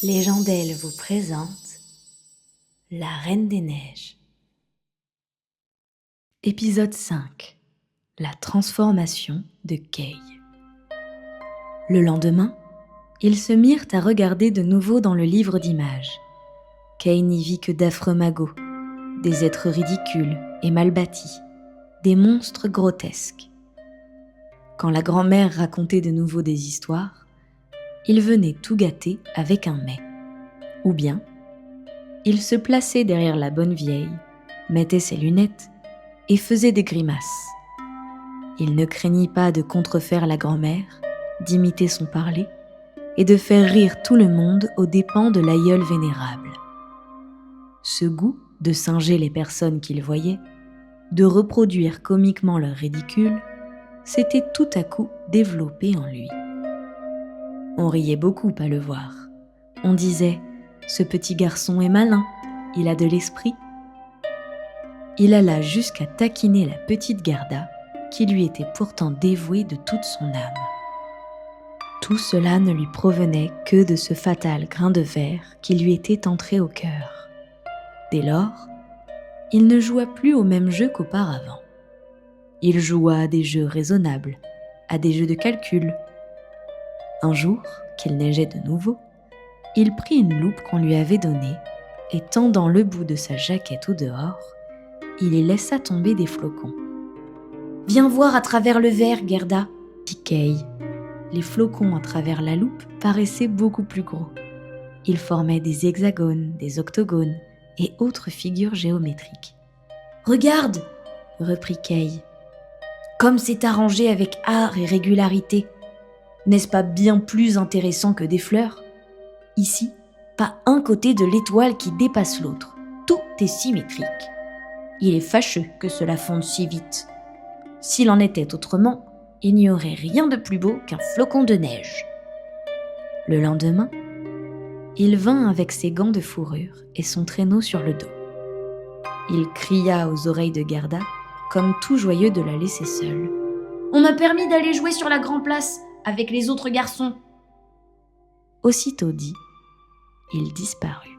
Légendelle vous présente La Reine des Neiges. Épisode 5. La transformation de Kay. Le lendemain, ils se mirent à regarder de nouveau dans le livre d'images. Kay n'y vit que d'affreux magots, des êtres ridicules et mal bâtis, des monstres grotesques. Quand la grand-mère racontait de nouveau des histoires, il venait tout gâter avec un mais. Ou bien, il se plaçait derrière la bonne vieille, mettait ses lunettes et faisait des grimaces. Il ne craignit pas de contrefaire la grand-mère, d'imiter son parler et de faire rire tout le monde aux dépens de l'aïeul vénérable. Ce goût de singer les personnes qu'il voyait, de reproduire comiquement leur ridicule, s'était tout à coup développé en lui. On riait beaucoup à le voir. On disait « Ce petit garçon est malin, il a de l'esprit ». Il alla jusqu'à taquiner la petite Gerda, qui lui était pourtant dévouée de toute son âme. Tout cela ne lui provenait que de ce fatal grain de verre qui lui était entré au cœur. Dès lors, il ne joua plus au même jeu qu'auparavant. Il joua à des jeux raisonnables, à des jeux de calcul. Un jour, qu'il neigeait de nouveau, il prit une loupe qu'on lui avait donnée et tendant le bout de sa jaquette au dehors, il y laissa tomber des flocons. « Viens voir à travers le verre, Gerda !» dit Kay. Les flocons à travers la loupe paraissaient beaucoup plus gros. Ils formaient des hexagones, des octogones et autres figures géométriques. « Regarde !» reprit Kay. « Comme c'est arrangé avec art et régularité. N'est-ce pas bien plus intéressant que des fleurs ? Ici, pas un côté de l'étoile qui dépasse l'autre. Tout est symétrique. Il est fâcheux que cela fonde si vite. S'il en était autrement, il n'y aurait rien de plus beau qu'un flocon de neige. » Le lendemain, il vint avec ses gants de fourrure et son traîneau sur le dos. Il cria aux oreilles de Gerda, comme tout joyeux de la laisser seule. « On m'a permis d'aller jouer sur la grande place avec les autres garçons. » Aussitôt dit, il disparut.